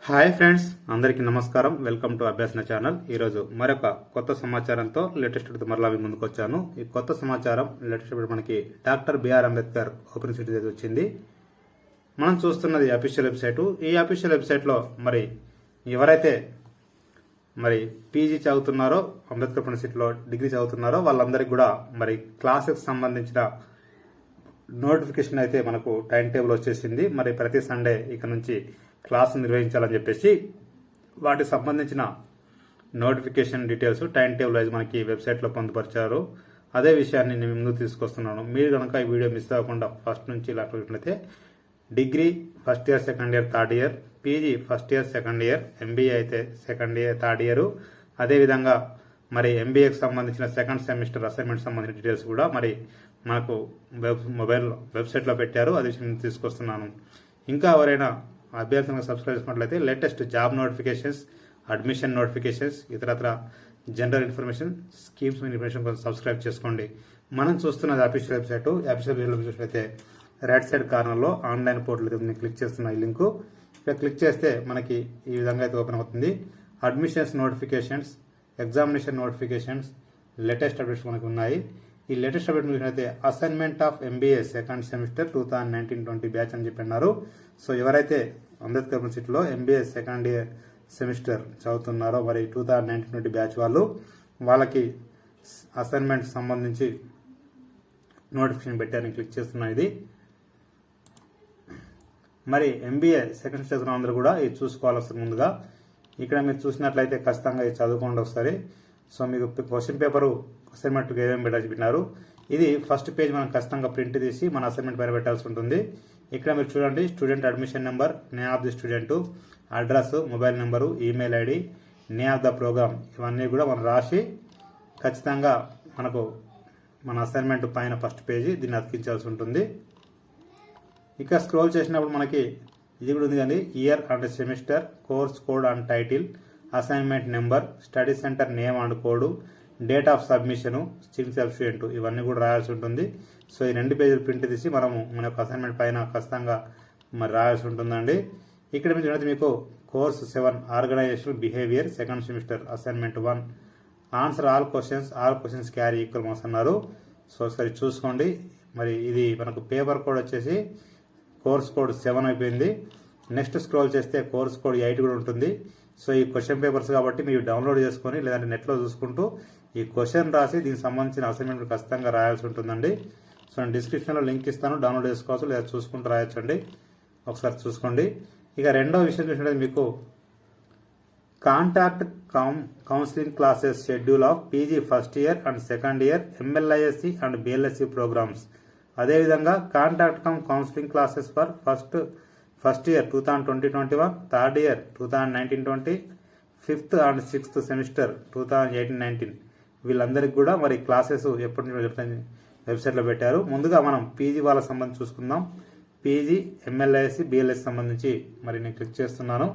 Hi friends, అందరికీ నమస్కారం. Welcome to Abhyasana channel. ఈరోజు మరొక కొత్త సమాచారంతో లేటెస్ట్ మరలా మీ ముందుకు వచ్చాను. ఈ కొత్త సమాచారం లేటెస్ట్ మనకి doctor BR Ambedkar open city వచ్చింది. మనం చూస్తున్నది అఫీషియల్ వెబ్సైటు. ఈ అఫీషియల్ వెబ్సైట్లో మరి ఎవరైతే మరి పీజీ చదువుతున్నారో, అంబేద్కర్ యూనివర్సిటీలో డిగ్రీ చదువుతున్నారో వాళ్ళందరికీ కూడా మరి క్లాసెస్ సంబంధించిన నోటిఫికేషన్ అయితే మనకు టైం టేబుల్ వచ్చేసింది. మరి ప్రతి సండే ఇక నుంచి క్లాసు నిర్వహించాలని చెప్పేసి వాటికి సంబంధించిన notification details time table wise మనకి వెబ్సైట్లో పొందుపరిచారు. అదే విషయాన్ని నేను ముందుకు తీసుకొస్తున్నాను. మీరు కనుక ఈ వీడియో మిస్ అవ్వకుండా ఫస్ట్ నుంచి ఇలా చూసినట్లయితే degree first year, second year, third year, PG first year, second year, MBA అయితే సెకండ్ ఇయర్, థర్డ్ ఇయర్, అదేవిధంగా మరి ఎంబీఏకి సంబంధించిన సెకండ్ సెమిస్టర్ అసైన్మెంట్ సంబంధించిన డీటెయిల్స్ కూడా మరి మనకు మొబైల్ వెబ్సైట్లో పెట్టారు. అది విషయం తీసుకొస్తున్నాను. ఇంకా ఎవరైనా అభ్యర్థులను సబ్స్క్రైబ్ చేసుకున్నట్లయితే latest job notifications, admission notifications, ఇతరత్ర జనరల్ ఇన్ఫర్మేషన్, స్కీమ్స్ ఇన్ఫర్మేషన్ కోసం సబ్స్క్రైబ్ చేసుకోండి. మనం చూస్తున్నది అఫీషియల్ వెబ్సైట్. అఫీషియల్ వెబ్సైట్ చూసినట్లయితే రైట్ సైడ్ కార్నర్లో ఆన్లైన్ పోర్టల్ క్లిక్ చేస్తున్న ఈ లింకు ఇక్కడ క్లిక్ చేస్తే మనకి ఈ విధంగా అయితే ఓపెన్ అవుతుంది. Admissions notifications, examination notifications, latest updates మనకు ఉన్నాయి. ఈ లేటెస్ట్ అప్డేట్ చూసినట్లయితే assignment of MBA second semester 2019-20 batch అని చెప్పన్నారు. సో ఎవరైతే అంబేద్కర్ యూనివర్సిటీలో ఎంబీఏ సెకండ్ ఇయర్ సెమిస్టర్ చదువుతున్నారో మరి 2019-20 బ్యాచ్ వాళ్ళకి అసైన్మెంట్ సంబంధించి నోటిఫికేషన్ పెట్టారని క్లిక్ చేస్తున్నా. ఇది మరి ఎంబీఏ సెకండ్ సెమిస్టర్ అందరూ కూడా ఇది చూసుకోవాలి. వస్తుంది ముందుగా ఇక్కడ మీరు చూసినట్లయితే ఖచ్చితంగా ఇది చదువుకోండి ఒకసారి. సో మీకు క్వశ్చన్ పేపరు అసైన్మెంట్ ఏమేమి పెట్టారు. ఇది ఫస్ట్ పేజ్ మనం ఖచ్చితంగా ప్రింట్ తీసి మన అసైన్మెంట్ పైన పెట్టాల్సి ఉంటుంది. ఇక్కడ మీరు చూడండి, student admission number, name of the student, address, mobile number, email ID, name of the programme, ఇవన్నీ కూడా మనం రాసి ఖచ్చితంగా మనకు మన అసైన్మెంట్ పైన ఫస్ట్ పేజీ దీన్ని అతికించాల్సి ఉంటుంది. ఇక స్క్రోల్ చేసినప్పుడు మనకి ఇది కూడా ఉంది కానీ year and semester, course code and title, assignment number, study centre name and code, date of submission, strings of student, ఇవన్నీ కూడా రాయాల్సి ఉంటుంది. సో ఈ 2 పేజీలు ప్రింట్ తీసి మనము మన యొక్క అసైన్మెంట్ పైన ఖచ్చితంగా మరి రాయాల్సి ఉంటుందండి. ఇక్కడ మీరు మీకు course 7 organisational behaviour second semester assignment 1 answer all questions carry equal marks అన్నారు. సో ఒకసారి చూసుకోండి. మరి ఇది మనకు పేపర్ కోడ్ వచ్చేసి కోర్స్ కోడ్ 7 అయిపోయింది. నెక్స్ట్ స్క్రోల్ చేస్తే కోర్స్ కోడ్ 8 కూడా ఉంటుంది. సో ఈ క్వశ్చన్ పేపర్స్ కాబట్టి మీరు డౌన్లోడ్ చేసుకొని లేదంటే నెట్లో చూసుకుంటూ ఈ క్వశ్చన్ రాసి దీనికి సంబంధించిన అసైన్మెంట్ ఖచ్చితంగా రాయాల్సి ఉంటుందండి. సో నేను డిస్క్రిప్షన్లో లింక్ ఇస్తాను, డౌన్లోడ్ చేసుకోవచ్చు లేదా చూసుకుంటూ రాయొచ్చండి. ఒకసారి చూసుకోండి. ఇక రెండవ విషయం చూసినట్లయితే మీకు contact counselling classes schedule of PG first year and second year MLISc and BLSc programmes, అదేవిధంగా contact counselling classes for first year 2020-21, third year 2019-20, fifth and sixth semester 2018-19 వీళ్ళందరికీ కూడా మరి క్లాసెస్ ఎప్పటి నుంచి జరుగుతాయి వెబ్సైట్లో పెట్టారు. ముందుగా మనం పీజీ వాళ్ళకి సంబంధించి చూసుకుందాం. పీజీ ఎంఎల్ఐఎస్సి బిఎల్ఎస్సి సంబంధించి మరి నేను క్లిక్ చేస్తున్నాను.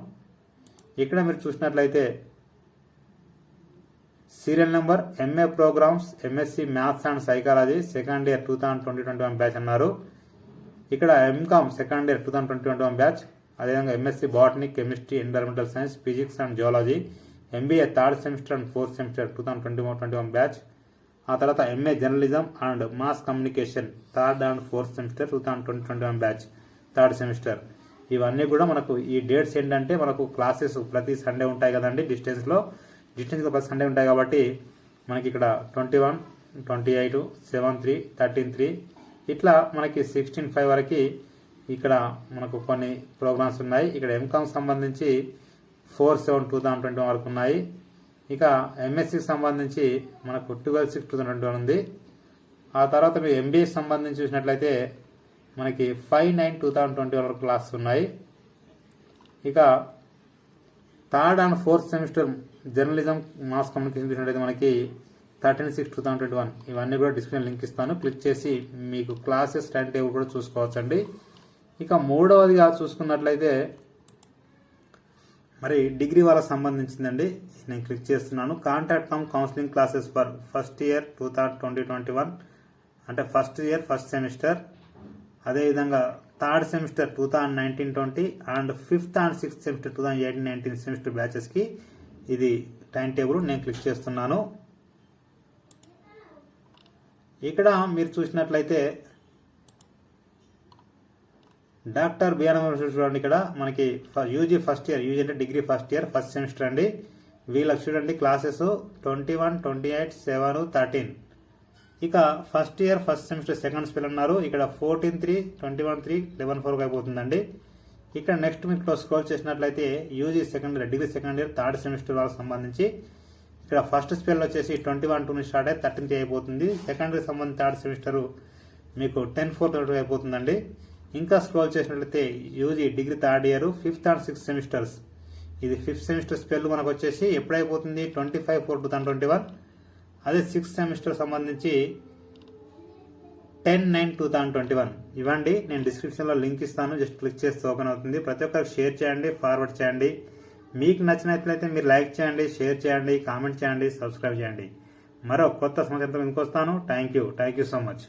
ఇక్కడ మీరు చూసినట్లయితే serial number MA programmes MSc maths and psychology second year 2020-21 batch అన్నారు. ఇక్కడ ఎంకామ్ సెకండ్ ఇయర్ 2020-21 బ్యాచ్, అదేవిధంగా MSc botany, chemistry, environmental science, physics and geology, MBA third semester and fourth semester 2020-21 batch, ఆ తర్వాత MA journalism and mass communication third and fourth semester 2020-21 batch third semester. ఇవన్నీ కూడా మనకు ఈ dates ఏంటంటే మనకు classes ప్రతి సండే ఉంటాయి కదండి. డిస్టెన్స్గా ప్రతి సండే ఉంటాయి కాబట్టి మనకి ఇక్కడ 21, 28, 7/3, 13/3 ఇట్లా మనకి 16/5 వరకు ఇక్కడ మనకు కొన్ని ప్రోగ్రామ్స్ ఉన్నాయి. ఇక్కడ ఎంకామ్ సంబంధించి 4/7/2021 వరకు ఉన్నాయి. ఇక ఎంఎస్సికి సంబంధించి మనకు 12/6/2021 ఉంది. ఆ తర్వాత మీరు ఎంబీఏ సంబంధించి చూసినట్లయితే మనకి 5/9/2021 వరకు క్లాసెస్ ఉన్నాయి. ఇక third and fourth semester journalism, mass communication చూసినట్లయితే మనకి 13/6/2021 ఇవన్నీ కూడా డిస్క్రిప్షన్ లింక్ ఇస్తాను. క్లిక్ చేసి మీకు క్లాసెస్ టైం టేబుల్ కూడా చూసుకోవచ్చండి. ఇక మూడవదిగా చూసుకున్నట్లయితే మరి డిగ్రీ వాళ్ళకి సంబంధించిందండి. నేను క్లిక్ చేస్తున్నాను. Contact counselling classes for first year 2020-21 అంటే ఫస్ట్ ఇయర్ ఫస్ట్ సెమిస్టర్, అదేవిధంగా third semester 2019-20 and fifth and sixth semester 2018-19 semester బ్యాచెస్కి ఇది టైం టేబుల్ నేను క్లిక్ చేస్తున్నాను. ఇక్కడ మీరు చూసినట్లయితే డాక్టర్ బిఆర్ అంబేద్కర్ చూడండి. ఇక్కడ మనకి యూజీ ఫస్ట్ ఇయర్, యూజీ అంటే degree first year first semester అండి. వీళ్ళకి చూడండి క్లాసెస్ 21, 28, 7, 13. ఇక first year first semester second spell అన్నారు. ఇక్కడ 14/3, 21/3, 11/4 అయిపోతుందండి. ఇక్కడ నెక్స్ట్ మీకు స్క్రోల్ చేసినట్లయితే UG second year, degree second year third semester వాళ్ళకి సంబంధించి ఇక్కడ ఫస్ట్ స్పెల్ వచ్చేసి 21/2 స్టార్ట్ అయ్యి 13th అయిపోతుంది. సెకండరీ సంబంధించి థర్డ్ సెమిస్టర్ మీకు 10/4 అయిపోతుందండి. ఇంకా స్క్రోల్ చేసినట్లయితే UG degree third year fifth and sixth semesters, ఇది ఫిఫ్త్ సెమిస్టర్ స్పెల్ మనకు వచ్చేసి ఎప్పుడైపోతుంది 25/4/2021. అదే సిక్స్త్ సెమిస్టర్ సంబంధించి 10/9/2021. ఇవ్వండి, నేను డిస్క్రిప్షన్లో లింక్ ఇస్తాను, జస్ట్ క్లిక్ చేస్తే ఓపెన్ అవుతుంది. ప్రతి ఒక్కరికి షేర్ చేయండి, ఫార్వర్డ్ చేయండి. మీకు నచ్చినట్లయితే మీరు లైక్ చేయండి, షేర్ చేయండి, కామెంట్ చేయండి, సబ్స్క్రైబ్ చేయండి. మరో కొత్త సమాచారంతో ముందుకు వస్తాను. Thank you so much.